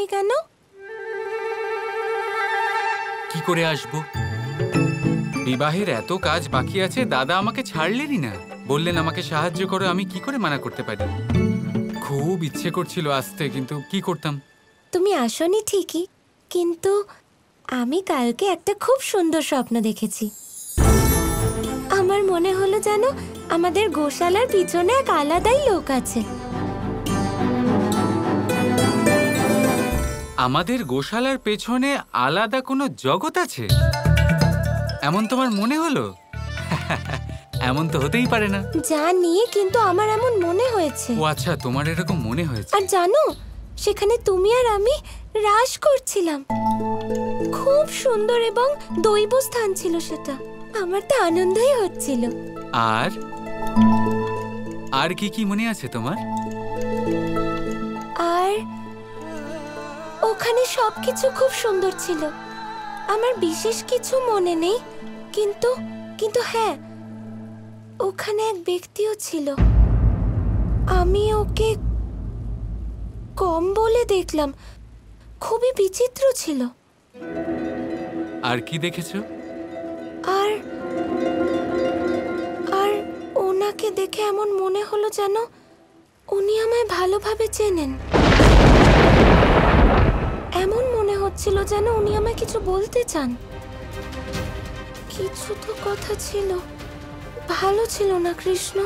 আসোনি কেন? কি করে আসবো? বিবাহের এত কাজ বাকি আছে, দাদা আমাকে ছাড়লেনই না। বললেন আমাকে সাহায্য করো, আমি কি করে মানা করতে পারি? খুব ইচ্ছে করছিল আসতে, কিন্তু কি করতাম। তুমি আসোনি ঠিকই, কিন্তু আমি কালকে একটা খুব সুন্দর স্বপ্ন দেখেছি। আমার মনে হলো যেন আমাদের গোশালার পিছনে এক আলাদাই লোক আছে। আমাদের গোশালার পেছনে আলাদা কোনো জগৎ আছে, এমন তোমার মনে হলো? এমন তো হতেই পারে না। জানি, কিন্তু আমার এমন মনে হয়েছে। ও আচ্ছা, তোমার এরকম মনে হয়েছে। আর জানো, সেখানে তুমি আর আমি রাস করছিলাম। খুব সুন্দর এবং দৈব স্থান ছিল সেটা। আমার তো আনন্দই হচ্ছিল। আর আর কি কি মনে আছে তোমার? আর ওখানে সবকিছু খুব সুন্দর ছিল। আমার বিশেষ কিছু মনে নেই, কিন্তু কিন্তু হ্যাঁ, ওখানে এক ব্যক্তিও ছিল। আমি ওকে কম বলে দেখলাম, খুবই বিচিত্র ছিল। আর কি দেখেছো? আর আর ওনাকে দেখে এমন মনে হলো যেন উনি আমায় ভালোভাবে চেনেন। এমন মনে হচ্ছিল যেন উনি আমায় কিছু বলতে চান। কিছু তো কথা ছিল, ভালো ছিল না কৃষ্ণ,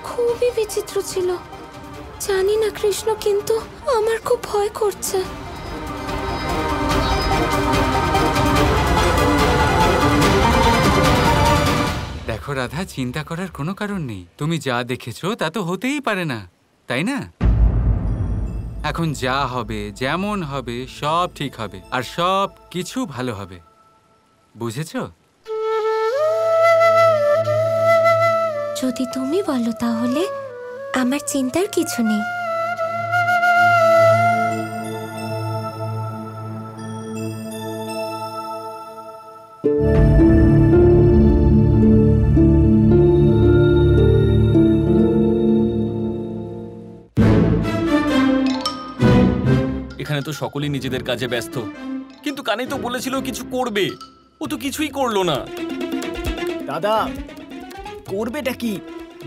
খুবই বিচিত্র ছিল। জানি না কৃষ্ণ, কিন্তু আমার খুব ভয় করছে। দেখো রাধা, চিন্তা করার কোনো কারণ নেই। তুমি যা দেখেছো তা তো হতেই পারে না, তাই না? এখন যা হবে, যেমন হবে, সব ঠিক হবে, আর সব কিছু ভালো হবে। বুঝেছো? যদি তুমি বলো তাহলে আমার চিন্তার কিছু নেই। এখানে তো সকলেই নিজেদের কাজে ব্যস্ত, কিন্তু কানাই তো বলেছিল কিছু করবে, ও তো কিছুই করলো না। দাদা, করবেটা কি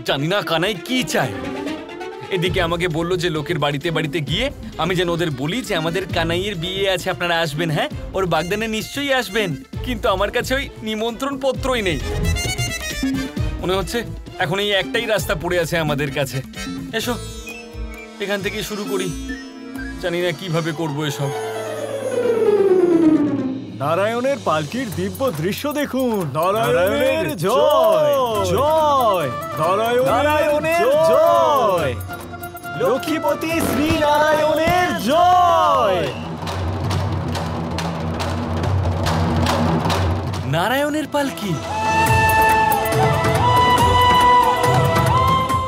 জানি না কানাই কি চায়। এদিকে আমাকে বললো যে লোকের বাড়িতে বাড়িতে গিয়ে আমি যেন ওদের বলি যে আমাদের কানাইয়ের বিয়ে আছে, আপনারা আসবেন। হ্যাঁ, ওর বাগদানে নিশ্চয়ই আসবেন, কিন্তু আমার কাছে ওই নিমন্ত্রণ পত্রই নেই। মনে হচ্ছে এখন এই একটাই রাস্তা পড়ে আছে আমাদের কাছে। এসো এখান থেকে শুরু করি, জানি না কিভাবে করবো এসব। নারায়ণের পালকির দিব্য দৃশ্য দেখুন। নারায়ণের জয় জয়, নারায়ণের জয়, লক্ষ্মীপতি শ্রী নারায়ণের জয়। নারায়ণের পালকি?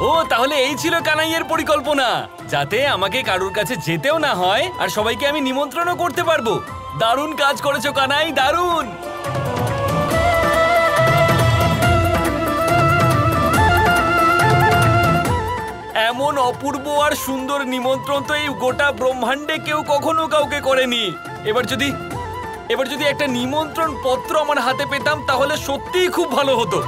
ও তাহলে এই ছিল কানাইয়ের পরিকল্পনা, যাতে আমাকে কারুর কাছে যেতেও না হয় আর সবাইকে আমি নিমন্ত্রণও করতে পারবো। দারুণ কাজ করেছো কানাই, দারুণ। এমন অপূর্ব আর সুন্দর নিমন্ত্রণ তো এই গোটা ব্রহ্মাণ্ডে কেউ কখনো কাউকে করেনি। এবার যদি একটা নিমন্ত্রণ পত্র আমার হাতে পেতাম তাহলে সত্যিই খুব ভালো হতো।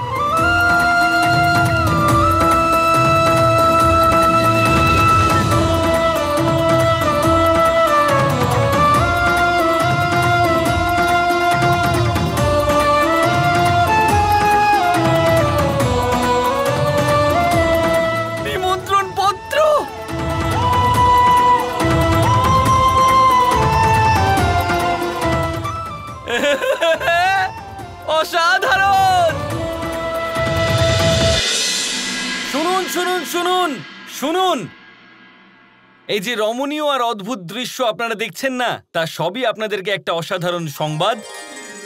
অসাধারণ! শুনুন শুনুন শুনুন শুনুন, এই যে রমণীয় আর অদ্ভুত দৃশ্য আপনারা দেখছেন না, তা সবই আপনাদেরকে একটা অসাধারণ সংবাদ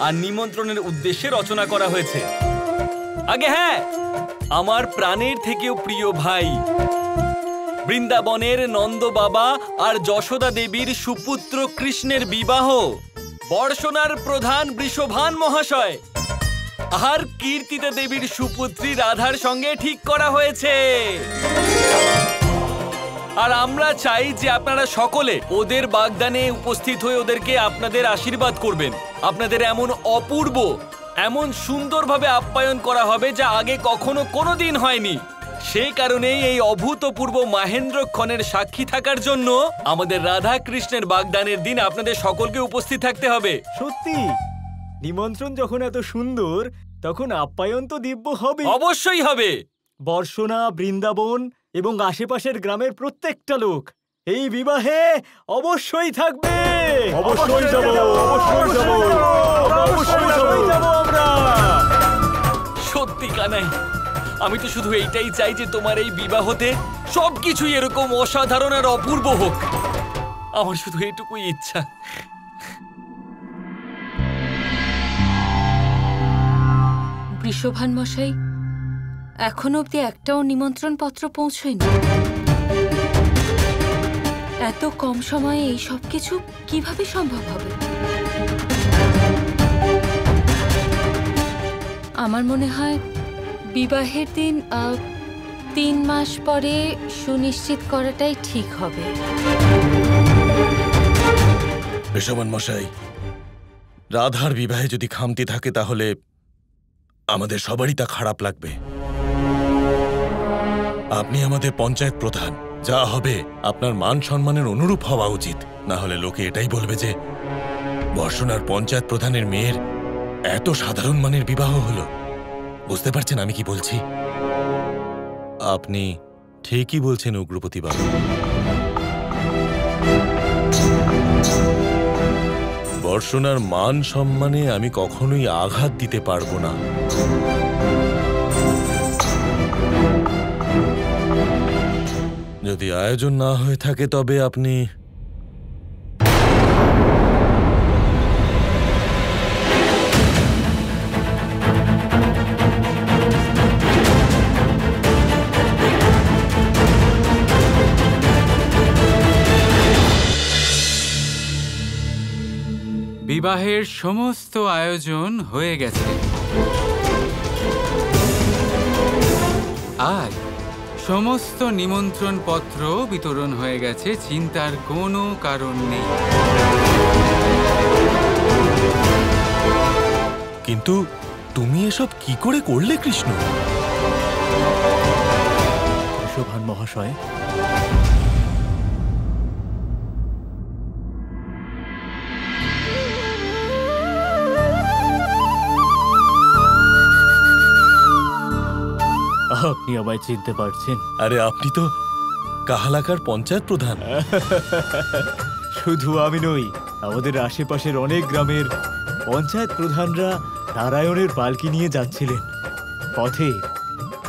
আর নিমন্ত্রণের উদ্দেশ্যে রচনা করা হয়েছে। আগে হ্যাঁ, আমার প্রাণের থেকেও প্রিয় ভাই, বৃন্দাবনের নন্দ বাবা আর যশোদা দেবীর সুপুত্র কৃষ্ণের বিবাহ বর্ষণার প্রধান বৃষভান মহাশয় আর কীর্তিতা দেবীর সুপুত্রী রাধার সঙ্গে ঠিক করা হয়েছে। আর আমরা চাই যে আপনারা সকলে ওদের বাগদানে উপস্থিত হয়ে ওদেরকে আপনাদের আশীর্বাদ করবেন। আপনাদের এমন অপূর্ব, এমন সুন্দরভাবে আপ্যায়ন করা হবে যা আগে কখনো কোনোদিন হয়নি। সেই কারণেই এই অভূতপূর্ব মহেন্দ্রক্ষণের সাক্ষী থাকার জন্য আমাদের রাধা কৃষ্ণের বাগদানের দিন আপনাদের সকলকে উপস্থিত থাকতে হবে। সত্যি নিমন্ত্রণ যখন এত সুন্দর, তখন আপ্যায়ন তো দিব্য হবে। অবশ্যই হবে। বর্ষনা, বৃন্দাবন এবং আশেপাশের গ্রামের প্রত্যেকটা লোক এই বিবাহে অবশ্যই থাকবে। অবশ্যই যাব, অবশ্যই যাব, অবশ্যই যাব আমরা। সত্যি কানাই, আমি তো শুধু এইটাই চাই যে তোমার এই বিবাহতে সবকিছুই এরকম অসাধারণ আর অপূর্ব হোক। আমার শুধু এইটুকুই ইচ্ছা। বৃষভান মশাই, এখনো অবধি একটাও নিমন্ত্রণ পত্র পৌঁছয়নি। এত কম সময়ে এই সব কিছু কিভাবে সম্ভব হবে? আমার মনে হয় বিবাহের দিন 3 মাস পরে সুনিশ্চিত করাটাই ঠিক হবে। বৃষভান মশাই, রাধার বিবাহে যদি খামতি থাকে তাহলে আমাদের সবারই তা খারাপ লাগবে। আপনি আমাদের পঞ্চায়েত প্রধান, যা হবে আপনার মান সম্মানের অনুরূপ হওয়া উচিত। না হলে লোকে এটাই বলবে যে বর্ষনার পঞ্চায়েত প্রধানের মেয়ের এত সাধারণ মানের বিবাহ হলো। বুঝতে পারছেন আমি কি বলছি? আপনি ঠিকই বলছেন উগ্রপতি বাবু। বর্ষনার মান সম্মানে আমি কখনোই আঘাত দিতে পারবো না। যদি আয়োজন না হয়ে থাকে তবে আপনি বিবাহের সমস্ত আয়োজন হয়ে গেছে। আর সমস্ত নিমন্ত্রণ পত্র বিতরণ হয়ে গেছে। চিন্তার কোনো কারণ নেই। কিন্তু তুমি এসব কি করে করলে কৃষ্ণ? বৃষভান মহাশয়, আপনি আমায় চিনতে পারছেন? আরে আপনি তো কাহালাকার পঞ্চায়েত প্রধান। শুধু আমি নই, আমাদের আশেপাশের অনেক গ্রামের পঞ্চায়েত প্রধানরা নারায়ণের পালকি নিয়ে যাচ্ছিলেন। পথে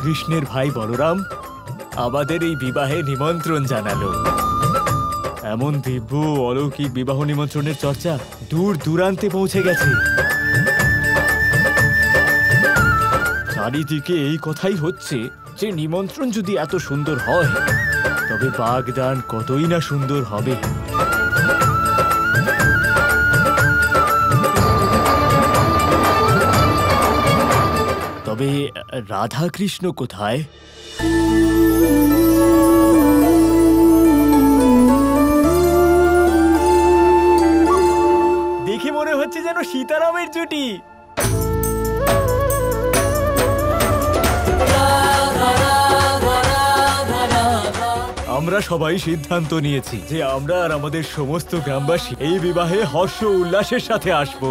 কৃষ্ণের ভাই বলরাম আমাদের এই বিবাহে নিমন্ত্রণ জানালো। এমন দিব্য অলৌকিক বিবাহ নিমন্ত্রণের চর্চা দূর দূরান্তে পৌঁছে গেছে। চারিদিকে এই কথাই হচ্ছে যে নিমন্ত্রণ যদি এত সুন্দর হয় তবে বাগদান কতই না সুন্দর হবে। তবে রাধা কৃষ্ণ কোথায়? দেখে মনে হচ্ছে যেন সীতারামের জুটি। আমরা সবাই সিদ্ধান্ত নিয়েছি যে আমরা আর আমাদের সমস্ত গ্রামবাসী এই বিবাহে হর্ষ উল্লাসের সাথে আসবো।